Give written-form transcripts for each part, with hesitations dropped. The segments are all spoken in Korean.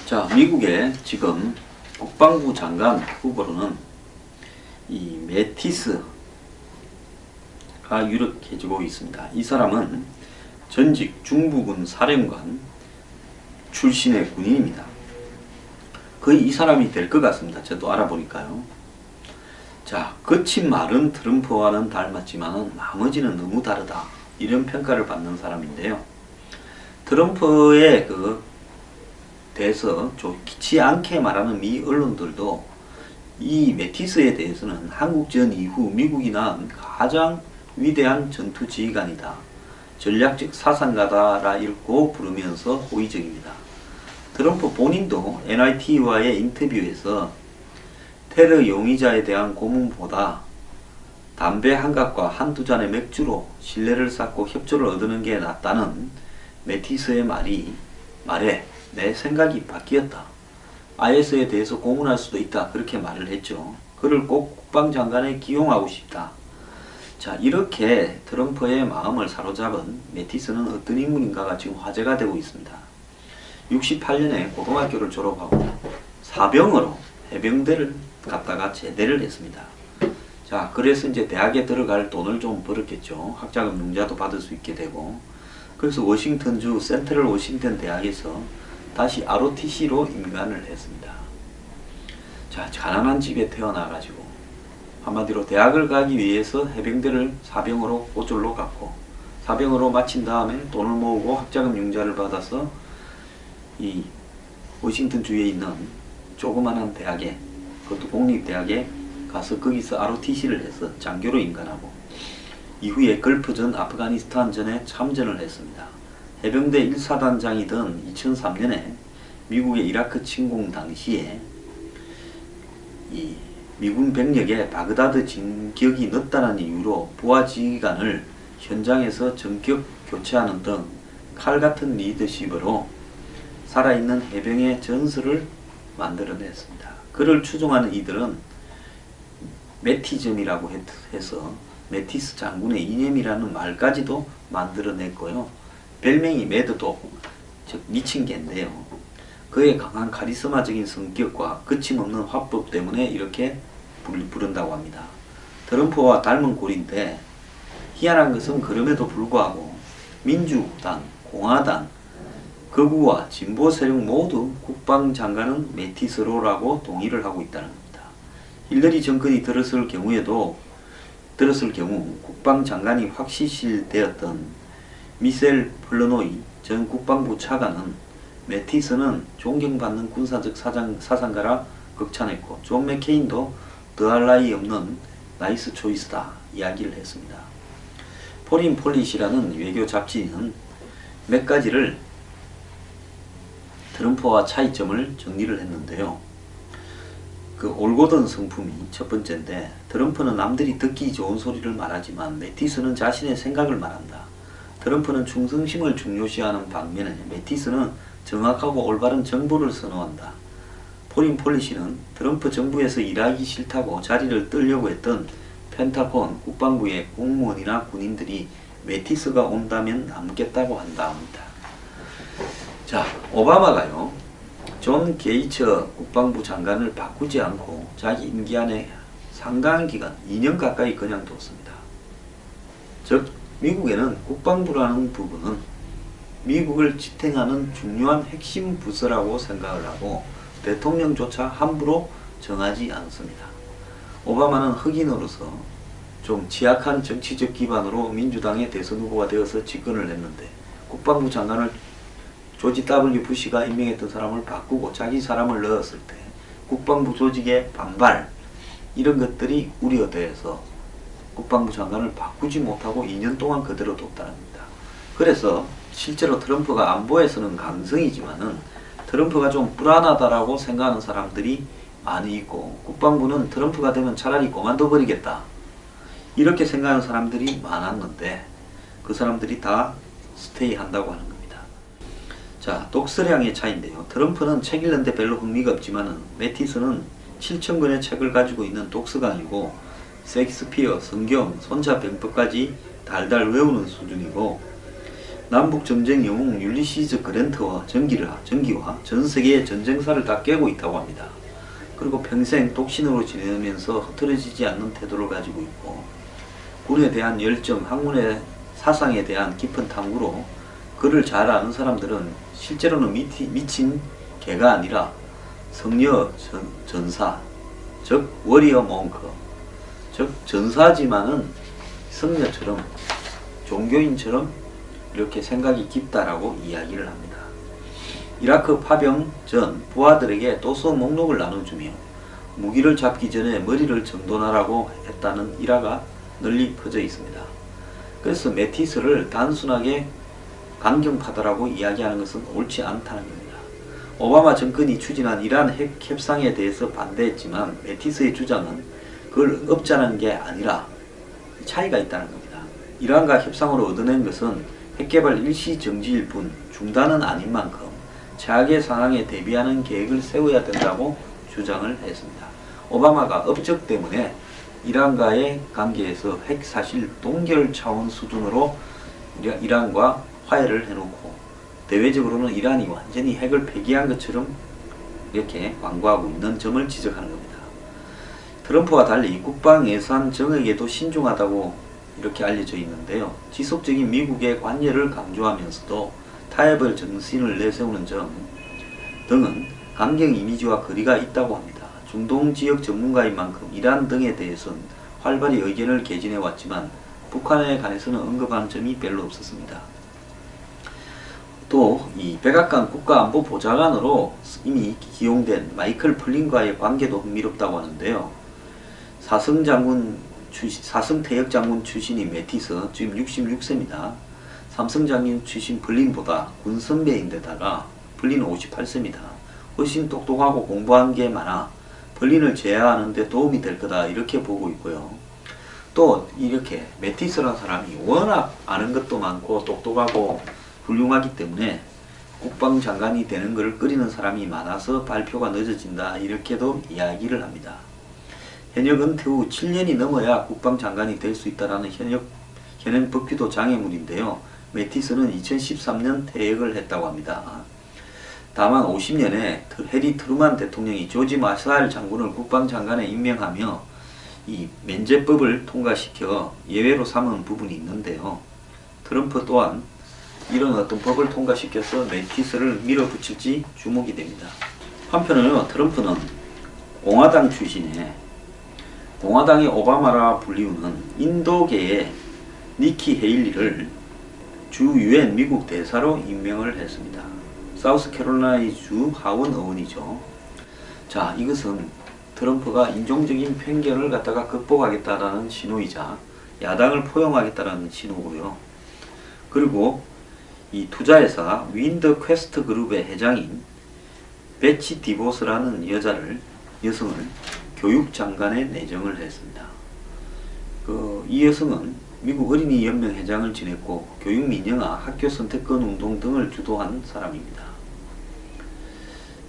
자, 미국의 지금 국방부 장관 후보로는 이 매티스가 유력해지고 있습니다. 이 사람은 전직 중부군 사령관 출신의 군인입니다. 거의 이 사람이 될 것 같습니다. 저도 알아보니까요. 자, 거친 말은 트럼프와는 닮았지만 나머지는 너무 다르다, 이런 평가를 받는 사람인데요. 트럼프의 대해서 좋지 않게 말하는 미 언론들도 이 매티스에 대해서는 한국전 이후 미국이 낳은 가장 위대한 전투 지휘관이다, 전략적 사상가다라 읽고 부르면서 호의적입니다. 트럼프 본인도 NIT와의 인터뷰에서 테러 용의자에 대한 고문보다 담배 한 갑과 한두 잔의 맥주로 신뢰를 쌓고 협조를 얻는 게 낫다는 매티스의 말에 내 생각이 바뀌었다, IS에 대해서 고문할 수도 있다, 그렇게 말을 했죠. 그를 꼭 국방장관에 기용하고 싶다. 자, 이렇게 트럼프의 마음을 사로잡은 매티스는 어떤 인물인가가 지금 화제가 되고 있습니다. 68년에 고등학교를 졸업하고 사병으로 해병대를 갔다가 제대를 했습니다. 자, 그래서 이제 대학에 들어갈 돈을 좀 벌었겠죠. 학자금 융자도 받을 수 있게 되고, 그래서 워싱턴주 센트럴 워싱턴 대학에서 다시 ROTC로 임관을 했습니다. 자, 가난한 집에 태어나가지고 한마디로 대학을 가기 위해서 해병대를 사병으로 고졸로 갔고, 사병으로 마친 다음에 돈을 모으고 학자금 융자를 받아서 이 워싱턴주에 있는 조그만한 대학에, 그것도 공립대학에 가서 거기서 ROTC를 해서 장교로 임관하고, 이후에 걸프전, 아프가니스탄전에 참전을 했습니다. 해병대 1사단장이던 2003년에 미국의 이라크 침공 당시에 이 미군 병력의 바그다드 진격이 늦다는 이유로 부하 지휘관을 현장에서 전격 교체하는 등 칼같은 리더십으로 살아있는 해병의 전설을 만들어냈습니다. 그를 추종하는 이들은 매티즘이라고 해서 매티스 장군의 이념이라는 말까지도 만들어냈고요. 별명이 매드독, 즉 미친 개인데요. 그의 강한 카리스마적인 성격과 거침없는 화법 때문에 이렇게 부른다고 합니다. 트럼프와 닮은 꼴인데, 희한한 것은 그럼에도 불구하고 민주당, 공화당, 극우와 진보 세력 모두 국방장관은 매티스로라고 동의를 하고 있다는 겁니다. 힐러리 정권이 들었을 경우 국방장관이 확실시되었던 미셀 폴로노이 전 국방부 차관은 매티스는 존경받는 군사적 사상가라 극찬했고, 존 맥케인도 더할 나위 없는 나이스 초이스다 이야기를 했습니다. 포린 폴리시라는 외교 잡지는 몇 가지를 트럼프와 차이점을 정리를 했는데요. 올고던 성품이 첫 번째인데, 트럼프는 남들이 듣기 좋은 소리를 말하지만 매티스는 자신의 생각을 말한다. 트럼프는 충성심을 중요시하는 반면에 매티스는 정확하고 올바른 정보를 선호한다. 포린 폴리시는 트럼프 정부에서 일하기 싫다고 자리를 뜨려고 했던 펜타곤 국방부의 공무원이나 군인들이 매티스가 온다면 남겠다고 한다 합니다. 자, 오바마가요, 존 게이츠 국방부 장관을 바꾸지 않고 자기 임기 안에 상당한 기간, 2년 가까이 그냥 뒀습니다. 즉, 미국에는 국방부라는 부분은 미국을 지탱하는 중요한 핵심 부서라고 생각을 하고 대통령조차 함부로 정하지 않습니다. 오바마는 흑인으로서 좀 취약한 정치적 기반으로 민주당의 대선 후보가 되어서 집권을 했는데, 국방부 장관을 조지 W. 부시가 임명했던 사람을 바꾸고 자기 사람을 넣었을 때 국방부 조직의 반발, 이런 것들이 우려돼서 국방부 장관을 바꾸지 못하고 2년 동안 그대로 뒀다는 겁니다. 그래서 실제로 트럼프가 안보에서는 강성이지만은 트럼프가 좀 불안하다라고 생각하는 사람들이 많이 있고, 국방부는 트럼프가 되면 차라리 그만둬버리겠다, 이렇게 생각하는 사람들이 많았는데, 그 사람들이 다 스테이 한다고 하는 겁니다. 자, 독서량의 차이인데요. 트럼프는 책 읽는데 별로 흥미가 없지만은 매티스는 7,000권의 책을 가지고 있는 독서광이고, 셰익스피어, 성경, 손자병법까지 달달 외우는 수준이고, 남북전쟁 영웅 율리시즈 그랜트와 전기와 전 세계의 전쟁사를 다 깨고 있다고 합니다. 그리고 평생 독신으로 지내면서 흐트러지지 않는 태도를 가지고 있고, 군에 대한 열정, 학문의 사상에 대한 깊은 탐구로 그를 잘 아는 사람들은 실제로는 미친 개가 아니라 성녀 전사, 즉 워리어 몽크, 즉 전사지만은 성녀처럼 종교인처럼 이렇게 생각이 깊다라고 이야기를 합니다. 이라크 파병 전 부하들에게 도서 목록을 나눠주며 무기를 잡기 전에 머리를 정돈하라고 했다는 일화가 널리 퍼져 있습니다. 그래서 메티스를 단순하게 강경파다라고 이야기하는 것은 옳지 않다는 겁니다. 오바마 정권이 추진한 이란 핵 협상에 대해서 반대했지만 메티스의 주장은 그걸 없자는 게 아니라 차이가 있다는 겁니다. 이란과 협상으로 얻어낸 것은 핵개발 일시 정지일 뿐 중단은 아닌 만큼 최악의 상황에 대비하는 계획을 세워야 된다고 주장을 했습니다. 오바마가 업적 때문에 이란과의 관계에서 핵 사실 동결 차원 수준으로 이란과 화해를 해놓고 대외적으로는 이란이 완전히 핵을 폐기한 것처럼 이렇게 광고하고 있는 점을 지적하는 겁니다. 트럼프와 달리 국방 예산 정액에도 신중하다고 이렇게 알려져 있는데요. 지속적인 미국의 관여를 강조하면서도 타협의 정신을 내세우는 점 등은 강경 이미지와 거리가 있다고 합니다. 중동 지역 전문가인 만큼 이란 등에 대해서는 활발히 의견을 개진해 왔지만 북한에 관해서는 언급한 점이 별로 없었습니다. 또 이 백악관 국가안보보좌관으로 이미 기용된 마이클 플린과의 관계도 흥미롭다고 하는데요. 사성 태역 장군 출신인 매티스 지금 66세입니다. 삼성 장군 출신 플린보다 군 선배인데다가 플린은 58세입니다. 훨씬 똑똑하고 공부한 게 많아 플린을 제어하는 데 도움이 될 거다 이렇게 보고 있고요. 또 이렇게 매티스라는 사람이 워낙 아는 것도 많고 똑똑하고 훌륭하기 때문에 국방장관이 되는 것을 끓이는 사람이 많아서 발표가 늦어진다 이렇게도 이야기를 합니다. 현역 은퇴 후 7년이 넘어야 국방장관이 될 수 있다는 현행 법규도 장애물인데요. 매티스는 2013년 퇴역을 했다고 합니다. 다만 50년에 해리 트루만 대통령이 조지 마샬 장군을 국방장관에 임명하며 이 면제법을 통과시켜 예외로 삼은 부분이 있는데요. 트럼프 또한 이런 어떤 법을 통과시켜서 매티스를 밀어붙일지 주목이 됩니다. 한편으로 트럼프는 공화당 출신에 공화당의 오바마라 불리우는 인도계의 니키 헤일리를 주 유엔 미국 대사로 임명을 했습니다. 사우스캐롤라이나주 하원 의원이죠. 자, 이것은 트럼프가 인종적인 편견을 갖다가 극복하겠다라는 신호이자 야당을 포용하겠다라는 신호고요. 그리고 이 투자회사 윈더 퀘스트 그룹의 회장인 베치 디보스라는 여성을 교육장관에 내정을 했습니다. 이 여성은 미국 어린이 연맹 회장을 지냈고 교육민영화, 학교 선택권 운동 등을 주도한 사람입니다.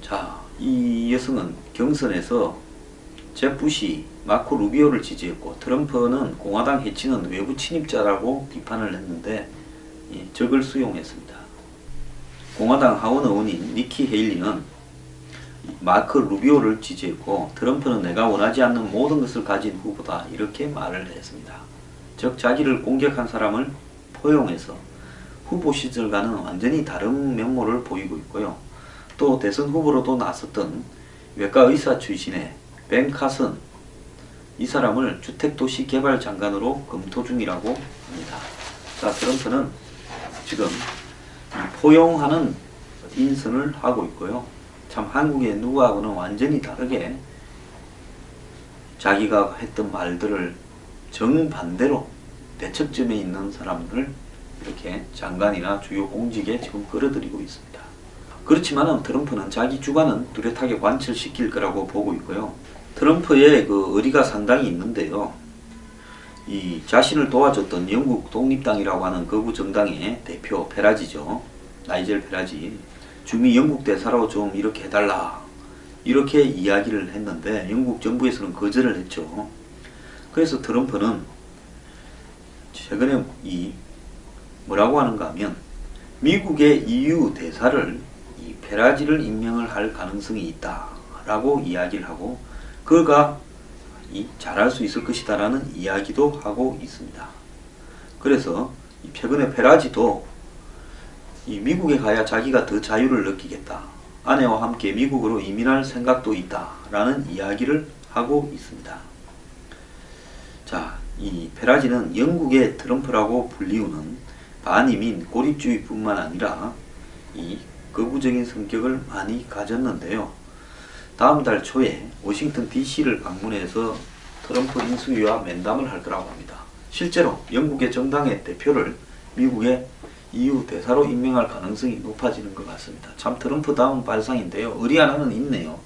자, 이 여성은 경선에서 제 부시, 마코 루비오를 지지했고 트럼프는 공화당 해치는 외부 침입자라고 비판을 했는데 적을 수용했습니다. 공화당 하원 의원인 니키 헤일리는 마크 루비오를 지지했고 트럼프는 내가 원하지 않는 모든 것을 가진 후보다 이렇게 말을 했습니다. 즉 자기를 공격한 사람을 포용해서 후보 시절과는 완전히 다른 면모를 보이고 있고요. 또 대선 후보로도 나섰던 외과 의사 출신의 벤 카슨, 이 사람을 주택도시개발장관으로 검토 중이라고 합니다. 자, 트럼프는 지금 포용하는 인선을 하고 있고요. 참 한국의 누구하고는 완전히 다르게 자기가 했던 말들을 정반대로 대척점에 있는 사람을 이렇게 장관이나 주요 공직에 지금 끌어들이고 있습니다. 그렇지만 트럼프는 자기 주관은 뚜렷하게 관철시킬 거라고 보고 있고요. 트럼프의 그 의리가 상당히 있는데요. 이 자신을 도와줬던 영국 독립당이라고 하는 거구 정당의 대표 페라지죠. 나이젤 페라지. 주미 영국 대사로 좀 이렇게 해달라. 이렇게 이야기를 했는데 영국 정부에서는 거절을 했죠. 그래서 트럼프는 최근에 뭐라고 하는가 하면 미국의 EU 대사를 이 페라지를 임명을 할 가능성이 있다라고 이야기를 하고 그가 잘할 수 있을 것이다라는 이야기도 하고 있습니다. 그래서 최근에 페라지도 이 미국에 가야 자기가 더 자유를 느끼겠다. 아내와 함께 미국으로 이민할 생각도 있다라는 이야기를 하고 있습니다. 자, 이 페라지는 영국의 트럼프라고 불리우는 반이민 고립주의뿐만 아니라 이 극우적인 성격을 많이 가졌는데요. 다음 달 초에 워싱턴 DC를 방문해서 트럼프 인수위와 면담을 할 거라고 합니다. 실제로 영국의 정당의 대표를 미국의 EU 대사로 임명할 가능성이 높아지는 것 같습니다. 참 트럼프다운 발상인데요. 의리 하나는 있네요.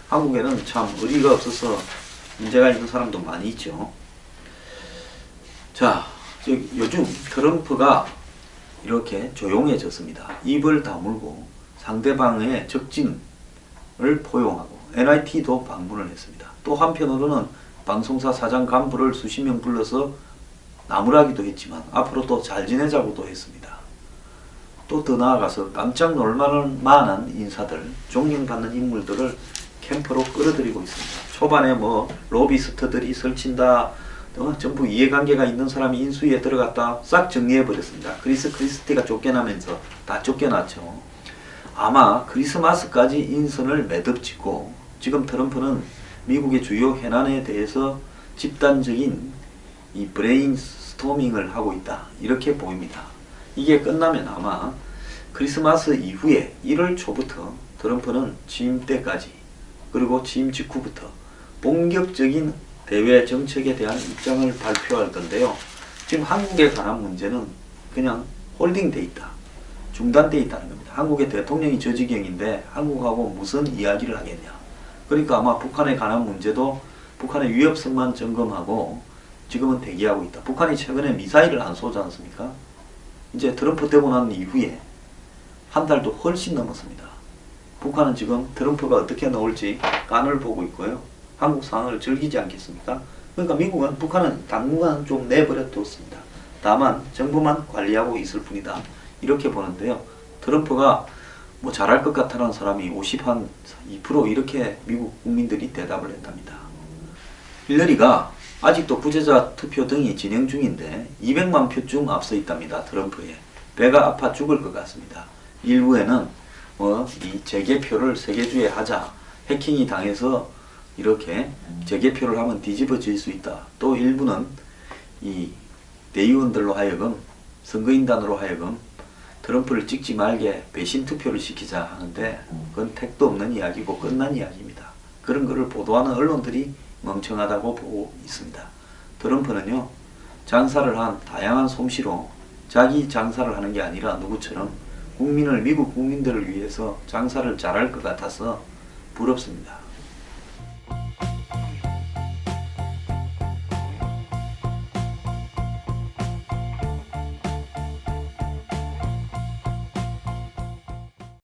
한국에는 참 의리가 없어서 문제가 있는 사람도 많이 있죠. 자, 요즘 트럼프가 이렇게 조용해졌습니다. 입을 다물고 상대방의 적진을 포용하고 NIT도 방문을 했습니다. 또 한편으로는 방송사 사장 간부를 수십 명 불러서 나무라기도 했지만 앞으로 또 잘 지내자고도 했습니다. 또 더 나아가서 깜짝 놀랄만한 인사들, 존경받는 인물들을 캠프로 끌어들이고 있습니다. 초반에 뭐 로비스트들이 설친다, 전부 이해관계가 있는 사람이 인수위에 들어갔다 싹 정리해버렸습니다. 크리스티가 쫓겨나면서 다 쫓겨났죠. 아마 크리스마스까지 인선을 매듭짓고 지금 트럼프는 미국의 주요 현안에 대해서 집단적인 이 브레인스토밍을 하고 있다. 이렇게 보입니다. 이게 끝나면 아마 크리스마스 이후에 1월 초부터 트럼프는 취임 때까지 그리고 취임 직후부터 본격적인 대외 정책에 대한 입장을 발표할 건데요. 지금 한국에 관한 문제는 그냥 홀딩돼 있다. 중단돼 있다는 겁니다. 한국의 대통령이 저 지경인데 한국하고 무슨 이야기를 하겠냐. 그러니까 아마 북한에 관한 문제도 북한의 위협성만 점검하고 지금은 대기하고 있다. 북한이 최근에 미사일을 안 쏘지 않습니까? 이제 트럼프 되고 난 이후에 한 달도 훨씬 넘었습니다. 북한은 지금 트럼프가 어떻게 나올지 깐을 보고 있고요. 한국 상황을 즐기지 않겠습니까? 그러니까 미국은 북한은 당분간 좀 내버려 뒀습니다. 다만 정부만 관리하고 있을 뿐이다. 이렇게 보는데요. 트럼프가 뭐 잘할 것 같다는 사람이 52% 이렇게 미국 국민들이 대답을 했답니다. 힐러리가 아직도 부재자 투표 등이 진행 중인데 200만 표쯤 앞서 있답니다. 트럼프에. 배가 아파 죽을 것 같습니다. 일부에는 이 재개표를 세계주에 하자. 해킹이 당해서 이렇게 재개표를 하면 뒤집어질 수 있다. 또 일부는 이 대의원들로 하여금 선거인단으로 하여금 트럼프를 찍지 말게 배신 투표를 시키자 하는데 그건 택도 없는 이야기고 끝난 이야기입니다. 그런 거를 보도하는 언론들이 멍청하다고 보고 있습니다. 트럼프는요, 장사를 한 다양한 솜씨로 자기 장사를 하는 게 아니라 누구처럼 미국 국민들을 위해서 장사를 잘할 것 같아서 부럽습니다.